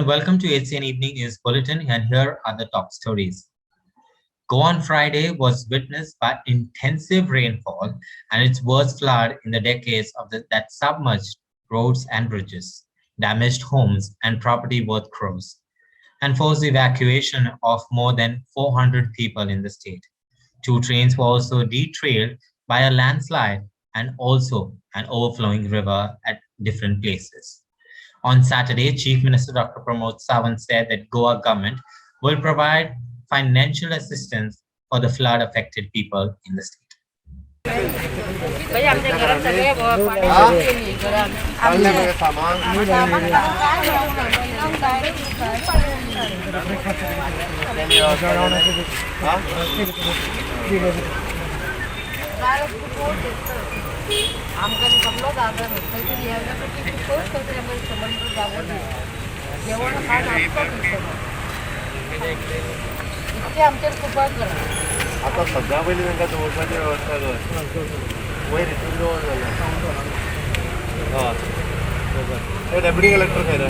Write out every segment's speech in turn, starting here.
and welcome to HCN Evening News Bulletin, and here are the top stories. Goa on Friday was witnessed by intensive rainfall and its worst flood in the decades that submerged roads and bridges, damaged homes and property worth crores, and forced the evacuation of more than 400 people in the state. Two trains were also derailed by a landslide and also an overflowing river at different places. On Saturday, Chief Minister Dr. Pramod Sawant said that Goa government will provide financial assistance for the flood affected people in the state. आता सगळ्या पयलीं तांकां दवरपाची वेवस्था कर वयर हितून दवर जाल्यार हय डेप्युटी कलेक्टर खंय रे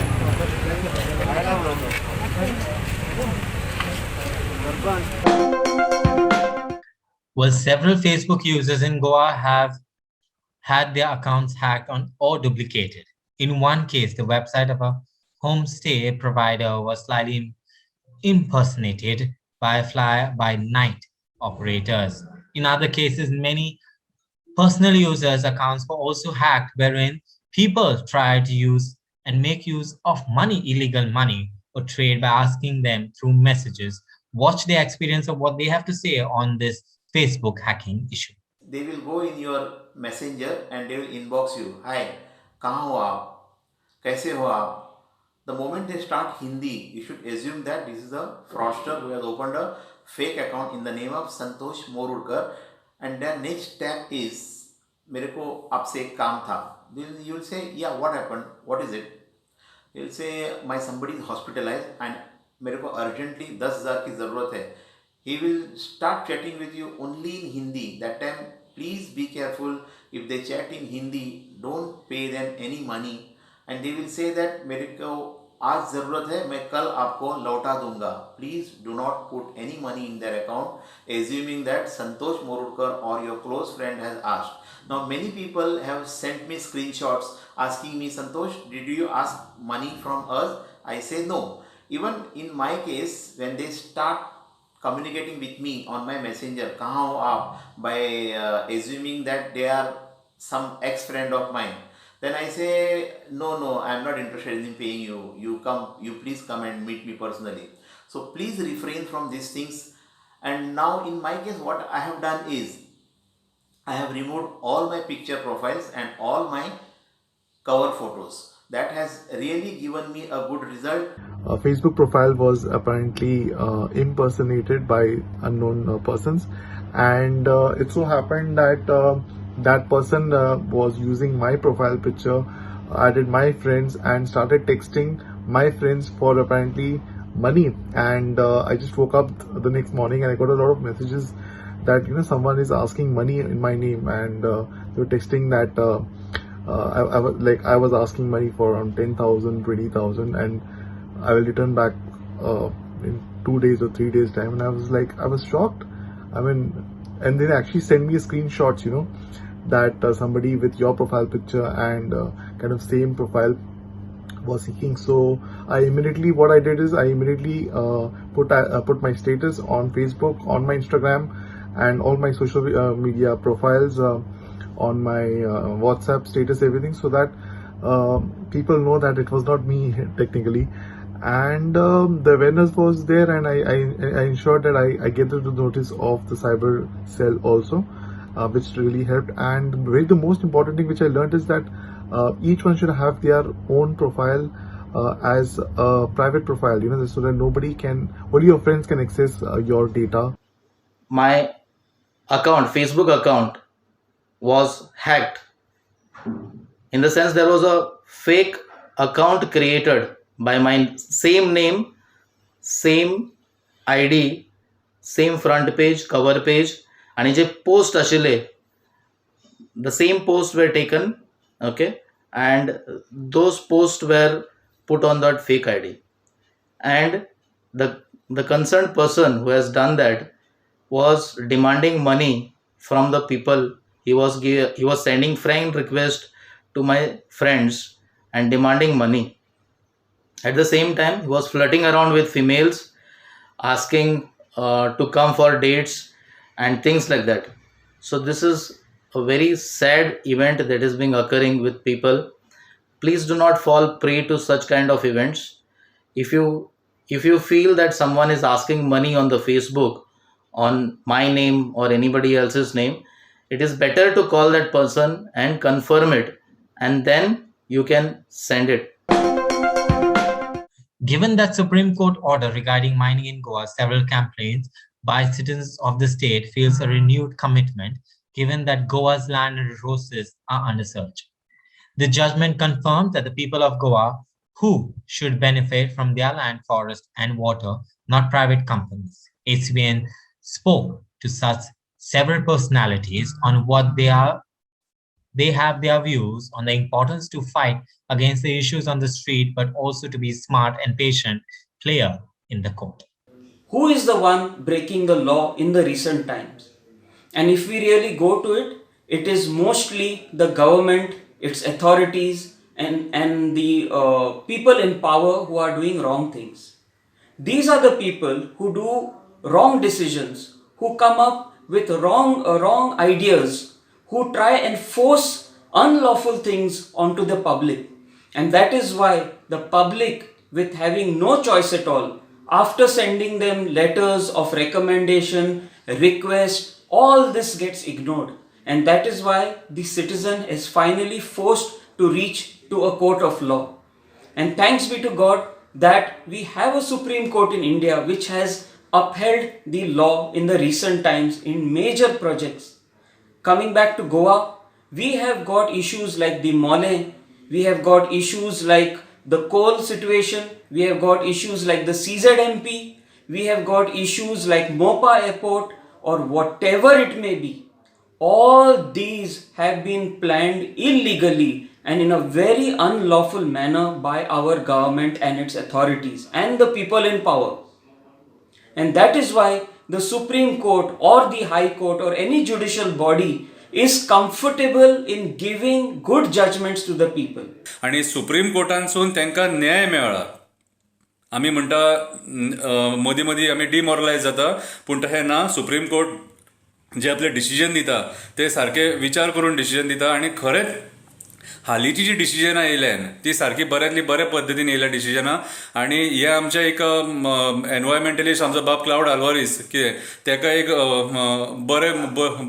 आयला म्हणून Well, several Facebook users in Goa have had their accounts hacked or duplicated. In one case, the website of a homestay provider was slightly impersonated by fly-by-night operators. In other cases, many personal users' accounts were also hacked, wherein people tried to use and make use of illegal money, or trade by asking them through messages. Watch their experience of what they have to say on this Facebook hacking issue. They will go in your messenger and they will inbox you. Hi, कहाँ हो आप? कैसे हो आप? The moment they start Hindi, you should assume that this is a fraudster who has opened a fake account in the name of Santosh Morurkar, and their next step is मेरे को आपसे एक काम था. You will say, yeah, what happened? What is it? You will say, my somebody is hospitalized and मेरे को urgently 10,000 की ज़रूरत है. He will start chatting with you only in Hindi. That time, please be careful. If they chat in Hindi, don't pay them any money. And they will say that मेरे को आज ज़रूरत है, मैं कल आपको लौटा दूंगा. Please do not put any money in their account, assuming that Santosh Morurkar or your close friend has asked. Now, many people have sent me screenshots asking me, Santosh, did you ask money from us? I say no. Even in my case, when they start communicating with me on my messenger, kahan ho aap, by assuming that they are some ex-friend of mine, then I say, no, I am not interested in paying you. You please come and meet me personally. So please refrain from these things. And now in my case, what I have done is, I have removed all my picture profiles and all my cover photos. That has really given me a good result. A Facebook profile was apparently impersonated by unknown persons, and it so happened that that person was using my profile picture, added my friends, and started texting my friends for apparently money. And I just woke up the next morning and I got a lot of messages that someone is asking money in my name, and they were texting that I was asking money for around 10,000, 20,000, and I will return back in 2 days or 3 days time. And I was shocked. I mean, and they actually sent me screenshots, that somebody with your profile picture and kind of same profile was seeking. So what I did is I immediately put my status on Facebook, on my Instagram, and all my social media profiles, on my WhatsApp status, everything, so that people know that it was not me technically. And the awareness was there, and I ensured that I get the notice of the cyber cell also, which really helped. And the most important thing which I learned is that each one should have their own profile as a private profile, so that only your friends can access your data. My Facebook account was hacked, in the sense there was a fake account created by my same name, same ID, same front page, cover page, आणि जे post आशिल्ले, the same posts were taken, okay, and those posts were put on that fake ID. and the concerned person who has done that was demanding money from the people. He was sending friend request to my friends and demanding money. At the same time, he was flirting around with females, asking to come for dates and things like that. So this is a very sad event that is being occurring with people. Please do not fall prey to such kind of events. If you feel that someone is asking money on the Facebook on my name or anybody else's name, it is better to call that person and confirm it, and then you can send it. Given that Supreme Court order regarding mining in Goa, several complaints by citizens of the state feels a renewed commitment given that Goa's land and resources are under search. The judgment confirms that the people of Goa who should benefit from their land, forest, and water, not private companies. ACBN spoke to such several personalities on what they have their views on the importance to fight against the issues on the street, but also to be smart and patient player in the court. Who is the one breaking the law in the recent times? And if we really go to it, it is mostly the government, its authorities, and the people in power who are doing wrong things. These are the people who do wrong decisions, who come up with wrong ideas, who try and force unlawful things onto the public. And that is why the public, with having no choice at all, after sending them letters of recommendation, request, all this gets ignored. And that is why the citizen is finally forced to reach to a court of law. And thanks be to God that we have a Supreme Court in India which has upheld the law in the recent times in major projects. Coming back to Goa, we have got issues like the mole, we have got issues like the coal situation, we have got issues like the CZMP, we have got issues like Mopa Airport or whatever it may be. All these have been planned illegally and in a very unlawful manner by our government and its authorities and the people in power. And that is why the Supreme Court or the High Court or any judicial body is comfortable in giving good judgments to the people. आणि supreme कोर्टांसून तांकां न्याय मेळ्ळा. आमी म्हणटा मदीं मदीं आमी डिमोरलायज जाता, पूण तशें ना. सुप्रीम कोर्ट जे आपले डिसिजन दिता ते सारके विचार करून डिसिजन दिता आणि खरेंच हालींची जी डिसिजनां येयल्यान ती सारकी बऱ्यांतली बऱ्या पद्दतीन येयल्या डिसिजनां. आणि हे आमचे एक एनवायरमेंटलिस्ट आमचो बाब क्लावड आल्वारीस कितें ताका एक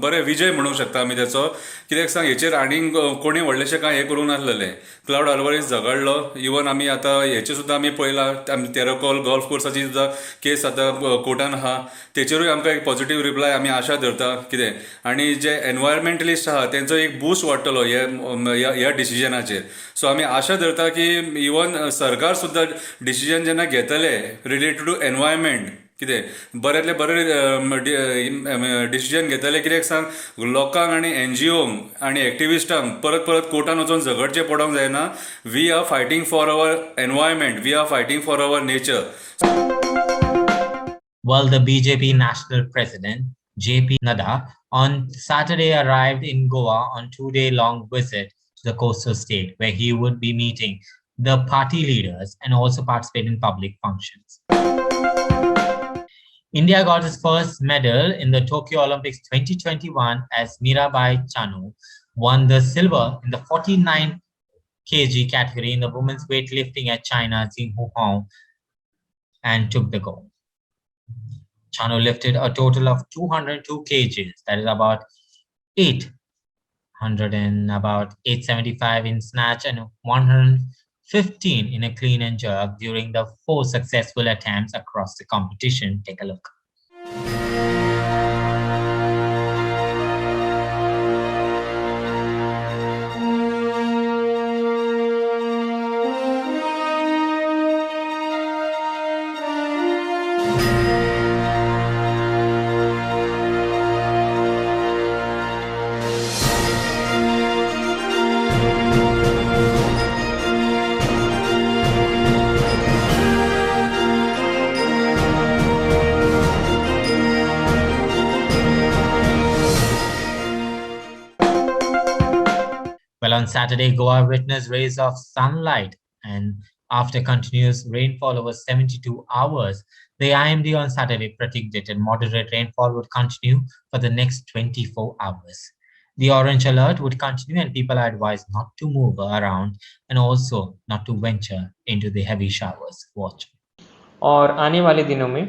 बरे विजय म्हणूंक शकता आमी त्याचो. कित्याक सांग, हेचेर आनीक कोणी व्हडलेशें कांय हें करूंक नासलेलें. क्लावड आल्वारीस झगडलो. इवन आमी आतां हेचें सुद्दां आमी पळयलां, आमी तेरेकोल गोल्फ कोर्साची सुद्दां केस आतां कोर्टान आहा. तेचेरूय आमकां एक पॉझिटीव रिप्लाय आमी आशा धरता. कितें आनी जे एनवायरमेंटलिस्ट आहा तेंचो एक बूस्ट वाडटलो ह्या डिसिजनाचेर. सो आमी आशा धरता की इवन सरकार सुद्दां डिसिजन जेन्ना घेतले रिलेटेड टू एनवायरमेंट, कितें बऱ्यांतले बरे डिसिजन घेतले. कित्याक सांग, लोकांक आनी NGOंक आनी एक्टिविस्टांक परत परत कोर्टान वचून झगडचें पडोंक जायना. We are fighting for our environment, we are fighting for our nature. Well, the BJP National President JP Nadda on Saturday arrived in Goa on a 2-day-long visit to the coastal state, where he would be meeting the party leaders and also participate in public functions. India got its first medal in the Tokyo Olympics 2021 as Mirabai Chanu won the silver in the 49 kg category in the women's weightlifting at China's Xinhu and took the gold. Chanu lifted a total of 202 kgs, that is about 800 and about 875 in snatch and 115 in a clean and jerk during the 4 successful attempts across the competition. Take a look. Well, on Saturday, Goa witnessed rays of sunlight, and after continuous rainfall over 72 hours, the IMD on Saturday predicted moderate rainfall would continue for the next 24 hours. The orange alert would continue, and people are advised not to move around and also not to venture into the heavy showers. Watch. और आने वाले दिनों में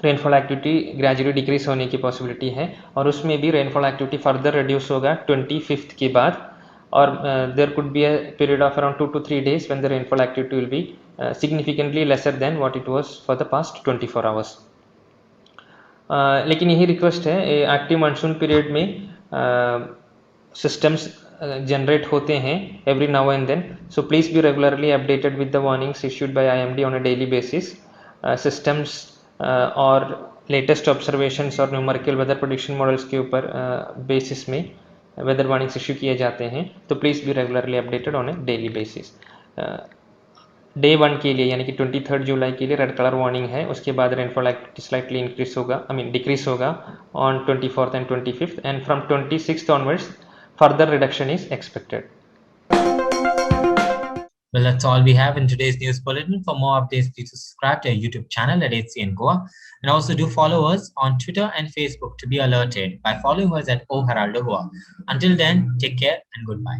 rainfall activity gradually decrease होने की possibility है और उसमें भी रेनफॉल एक्टिविटी फर्दर रिड्यूस होगा 25th के बाद और there could be a period of around 2 to 3 days when the rainfall activity will be significantly lesser than what it was for the past 24 hours. लेकिन यही रिक्वेस्ट है active monsoon period में systems generate होते हैं every now and then, so please be regularly updated with the warnings issued by IMD on a daily basis. Systems और latest observations और numerical weather prediction models के ऊपर basis में weather warnings issue किए जाते हैं, तो please be regularly updated on A daily basis. Day 1 के लिए यानी कि 23 जुलाई के लिए रेड कलर वार्निंग है, उसके बाद रेनफॉल एक्टिविटी स्लाइटली इंक्रीज होगा, डिक्रीज होगा on 24th and 25th, and from 26th onwards further reduction is expected. Well, that's all we have in today's news bulletin. For more updates, please subscribe to our YouTube channel at HCN Goa, and also do follow us on Twitter and Facebook to be alerted by following us at O Heraldo Goa. Until then, take care and goodbye.